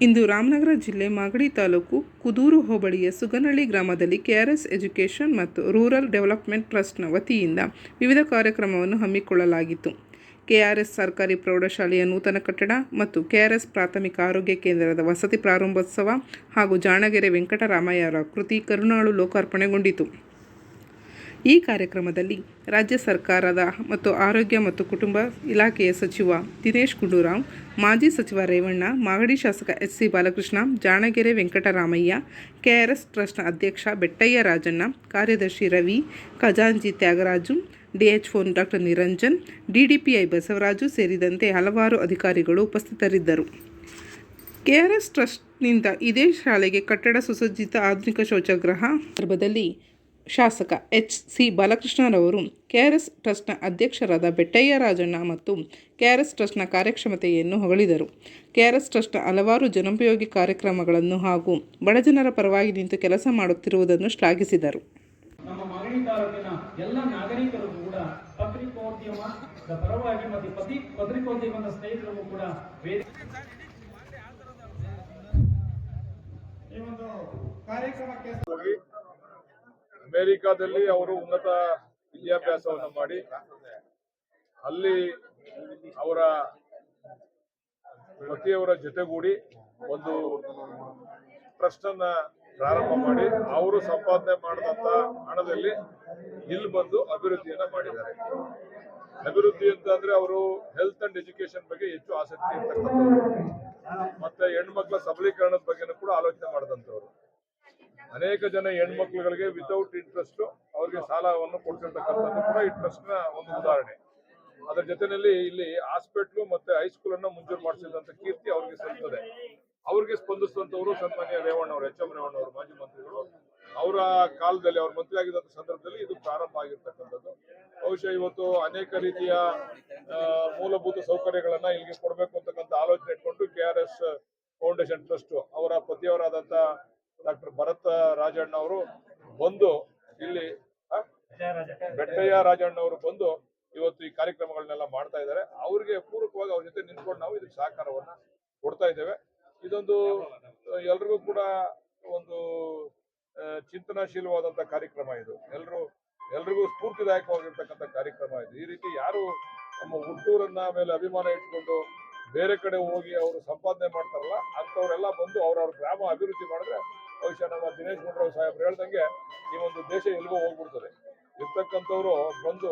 ಇಂದು ರಾಮನಗರ ಜಿಲ್ಲೆ ಮಾಗಡಿ ತಾಲೂಕು ಕುದೂರು ಹೋಬಳಿಯ ಸುಗನಹಳ್ಳಿ ಗ್ರಾಮದಲ್ಲಿ ಕೆಆರ್ಎಸ್ ಎಜುಕೇಷನ್ ಮತ್ತು ರೂರಲ್ ಡೆವಲಪ್ಮೆಂಟ್ ಟ್ರಸ್ಟ್ನ ವತಿಯಿಂದ ವಿವಿಧ ಕಾರ್ಯಕ್ರಮವನ್ನು ಹಮ್ಮಿಕೊಳ್ಳಲಾಗಿತ್ತು. ಕೆಆರ್ಎಸ್ ಸರ್ಕಾರಿ ಪ್ರೌಢಶಾಲೆಯ ನೂತನ ಕಟ್ಟಡ ಮತ್ತು ಕೆಆರ್ಎಸ್ ಪ್ರಾಥಮಿಕ ಆರೋಗ್ಯ ಕೇಂದ್ರದ ವಸತಿ ಪ್ರಾರಂಭೋತ್ಸವ ಹಾಗೂ ಜಾಣಗೆರೆ ವೆಂಕಟರಾಮಯ್ಯರ ಕೃತಿ ಕರುಣಾಳು ಲೋಕಾರ್ಪಣೆಗೊಂಡಿತು. ಈ ಕಾರ್ಯಕ್ರಮದಲ್ಲಿ ರಾಜ್ಯ ಸರ್ಕಾರದ ಮತ್ತು ಆರೋಗ್ಯ ಮತ್ತು ಕುಟುಂಬ ಇಲಾಖೆಯ ಸಚಿವ ದಿನೇಶ್ ಗುಂಡೂರಾವ್, ಮಾಜಿ ಸಚಿವ ರೇವಣ್ಣ, ಮಾಗಡಿ ಶಾಸಕ ಎಚ್.ಸಿ. ಬಾಲಕೃಷ್ಣ, ಜಾಣಗೆರೆ ವೆಂಕಟರಾಮಯ್ಯ, ಕೆಆರ್ಎಸ್ ಟ್ರಸ್ಟ್ನ ಅಧ್ಯಕ್ಷ ಬೆಟ್ಟಯ್ಯ ರಾಜಣ್ಣ, ಕಾರ್ಯದರ್ಶಿ ರವಿ, ಖಜಾಂಚಿ ತ್ಯಾಗರಾಜು, ಡಿಎಚ್ಒ ಡಾ. ನಿರಂಜನ್, ಡಿಡಿಪಿಐ ಬಸವರಾಜು ಸೇರಿದಂತೆ ಹಲವಾರು ಅಧಿಕಾರಿಗಳು ಉಪಸ್ಥಿತರಿದ್ದರು. ಕೆಆರ್ಎಸ್ ಟ್ರಸ್ಟ್ನಿಂದ ಇದೇ ಶಾಲೆಗೆ ಕಟ್ಟಡ ಸುಸಜ್ಜಿತ ಆಧುನಿಕ ಶೌಚಾಗೃಹ ಸಂದರ್ಭದಲ್ಲಿ ಶಾಸಕ ಎಚ್.ಸಿ. ಬಾಲಕೃಷ್ಣರವರು ಕೆಆರ್ಎಸ್ ಟ್ರಸ್ಟ್ನ ಅಧ್ಯಕ್ಷರಾದ ಬೆಟ್ಟಯ್ಯ ರಾಜಣ್ಣ ಮತ್ತು ಕೆಆರ್ಎಸ್ ಟ್ರಸ್ಟ್ನ ಕಾರ್ಯಕ್ಷಮತೆಯನ್ನು ಹೊಗಳಿದರು. ಕೆಆರ್ಎಸ್ ಟ್ರಸ್ಟ್ನ ಹಲವಾರು ಜನೋಪಯೋಗಿ ಕಾರ್ಯಕ್ರಮಗಳನ್ನು ಹಾಗೂ ಬಡಜನರ ಪರವಾಗಿ ನಿಂತು ಕೆಲಸ ಮಾಡುತ್ತಿರುವುದನ್ನು ಶ್ಲಾಘಿಸಿದರು. ನಮ್ಮ ಮಾಗಡಿ ತಾಲೂಕಿನ ಎಲ್ಲ ನಾಗರಿಕರು ಕೂಡ ಪತ್ರಿಕೋದ್ಯಮದ ಪರವಾಗಿ ಮತ್ತು ಪತ್ರಿಕೋದ್ಯಮದ ಸ್ನೇಹಿತರು ಕೂಡ ಈ ಒಂದು ಕಾರ್ಯಕ್ರಮಕ್ಕೆ ಅಮೆರಿಕಾದಲ್ಲಿ ಅವರು ಉನ್ನತ ವಿದ್ಯಾಭ್ಯಾಸವನ್ನು ಮಾಡಿ ಅಲ್ಲಿ ಅವರ ಪತಿಯವರ ಜೊತೆಗೂಡಿ ಒಂದು ಟ್ರಸ್ಟ್ ಅನ್ನ ಪ್ರಾರಂಭ ಮಾಡಿ ಅವರು ಸಂಪಾದನೆ ಮಾಡಿದಂತ ಹಣದಲ್ಲಿ ಇಲ್ಲಿ ಬಂದು ಅಭಿವೃದ್ಧಿಯನ್ನ ಮಾಡಿದ್ದಾರೆ. ಅಭಿವೃದ್ಧಿ ಅಂತಂದ್ರೆ ಅವರು ಹೆಲ್ತ್ ಅಂಡ್ ಎಜುಕೇಶನ್ ಬಗ್ಗೆ ಹೆಚ್ಚು ಆಸಕ್ತಿ ಇರ್ತಕ್ಕಂಥವ್ರು, ಮತ್ತೆ ಹೆಣ್ಮಕ್ಳ ಸಬಲೀಕರಣದ ಬಗ್ಗೆನೂ ಕೂಡ ಆಲೋಚನೆ ಮಾಡಿದಂಥವ್ರು. ಅನೇಕ ಜನ ಹೆಣ್ಮಕ್ಳುಗಳಿಗೆ ವಿತೌಟ್ ಇಂಟ್ರೆಸ್ಟ್ ಅವ್ರಿಗೆ ಸಾಲವನ್ನು ಕೊಡ್ತಿರ್ತಕ್ಕಂಥದ್ದು ಕೂಡ ಈ ಟ್ರಸ್ಟ್ ನ ಒಂದು ಉದಾಹರಣೆ. ಅದರ ಜೊತೆಯಲ್ಲಿ ಇಲ್ಲಿ ಹಾಸ್ಪಿಟ್ಲು ಮತ್ತೆ ಹೈಸ್ಕೂಲ್ ಅನ್ನ ಮಂಜೂರು ಮಾಡಿಸಿದಂತ ಕೀರ್ತಿ ಅವ್ರಿಗೆ ಸಲ್ತದೆ. ಅವ್ರಿಗೆ ಸ್ಪಂದಿಸಿದಂತವರು ಸನ್ಮಾನ್ಯ ರೇವಣ್ಣವರು, ಎಚ್.ಎಂ. ರೇವಣ್ಣವರು, ಮಾಜಿ ಮಂತ್ರಿಗಳು. ಅವರ ಕಾಲದಲ್ಲಿ ಅವ್ರ ಮಂತ್ರಿ ಆಗಿದ್ದಂತ ಸಂದರ್ಭದಲ್ಲಿ ಇದು ಪ್ರಾರಂಭ ಆಗಿರ್ತಕ್ಕಂಥದ್ದು. ಬಹುಶಃ ಇವತ್ತು ಅನೇಕ ರೀತಿಯ ಮೂಲಭೂತ ಸೌಕರ್ಯಗಳನ್ನ ಇಲ್ಲಿಗೆ ಕೊಡಬೇಕು ಅಂತಕ್ಕಂಥ ಆಲೋಚನೆ ಇಟ್ಕೊಂಡು ಕೆಆರ್ಎಸ್ ಫೌಂಡೇಶನ್ ಟ್ರಸ್ಟ್ ಅವರ ಪತಿಯವರಾದಂತ ಡಾಕ್ಟರ್ ಭರತ್ ರಾಜಣ್ಣ ಅವರು ಬಂದು ಇಲ್ಲಿ ಬೆಟ್ಟಯ್ಯ ರಾಜಣ್ಣ ಅವರು ಬಂದು ಇವತ್ತು ಈ ಕಾರ್ಯಕ್ರಮಗಳನ್ನೆಲ್ಲ ಮಾಡ್ತಾ ಇದ್ದಾರೆ. ಅವ್ರಿಗೆ ಪೂರಕವಾಗಿ ಅವ್ರ ಜೊತೆ ನಿಂತ್ಕೊಂಡು ನಾವು ಇದಕ್ಕೆ ಸಹಕಾರವನ್ನ ಕೊಡ್ತಾ ಇದ್ದೇವೆ. ಇದೊಂದು ಎಲ್ರಿಗೂ ಕೂಡ ಒಂದು ಚಿಂತನಾಶೀಲವಾದಂತ ಕಾರ್ಯಕ್ರಮ. ಇದು ಎಲ್ರಿಗೂ ಸ್ಫೂರ್ತಿದಾಯಕವಾಗಿರ್ತಕ್ಕಂಥ ಕಾರ್ಯಕ್ರಮ ಇದು. ಈ ರೀತಿ ಯಾರು ನಮ್ಮ ಹುಟ್ಟೂರನ್ನ ಮೇಲೆ ಅಭಿಮಾನ ಇಟ್ಕೊಂಡು ಬೇರೆ ಕಡೆ ಹೋಗಿ ಅವರು ಸಂಪಾದನೆ ಮಾಡ್ತಾರಲ್ಲ ಅಂತವ್ರೆಲ್ಲ ಬಂದು ಅವ್ರವ್ರ ಗ್ರಾಮ ಅಭಿವೃದ್ಧಿ ಮಾಡಿದ್ರೆ ಬಹುಶಃ ನಮ್ಮ ದಿನೇಶ್ ಗುಂಡೂರಾವ್ ಸಾಹೇಬ್ರು ಹೇಳ್ದಂಗೆ ಈ ಒಂದು ದೇಶ ಎಲ್ಗೋ ಹೋಗ್ಬಿಡ್ತದೆ. ಇರ್ತಕ್ಕಂಥವ್ರು ಬಂದು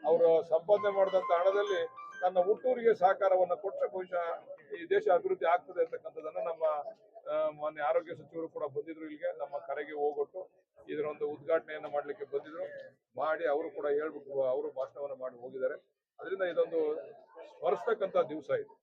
ಅವರು ಸಂಪಾದನೆ ಮಾಡಿದಂತ ಹಣದಲ್ಲಿ ತನ್ನ ಹುಟ್ಟೂರಿಗೆ ಸಹಕಾರವನ್ನ ಕೊಟ್ಟರೆ ಬಹುಶಃ ಈ ದೇಶ ಅಭಿವೃದ್ಧಿ ಆಗ್ತದೆ ಅಂತಕ್ಕಂಥದ್ದನ್ನ ನಮ್ಮ ಮಾನ್ಯ ಆರೋಗ್ಯ ಸಚಿವರು ಕೂಡ ಬಂದಿದ್ರು ಇಲ್ಲಿಗೆ, ನಮ್ಮ ಕರೆಗೆ ಹೋಗೊಟ್ಟು ಇದರ ಒಂದು ಉದ್ಘಾಟನೆಯನ್ನ ಮಾಡ್ಲಿಕ್ಕೆ ಬಂದಿದ್ರು. ಮಾಡಿ ಅವರು ಕೂಡ ಹೇಳ್ಬಿಟ್ಟು ಅವರು ಭಾಷಣವನ್ನ ಮಾಡಿ ಹೋಗಿದ್ದಾರೆ. ಅದರಿಂದ ಇದೊಂದು ಸ್ಮರಿಸ್ತಕ್ಕಂಥ ದಿವಸ ಇದು.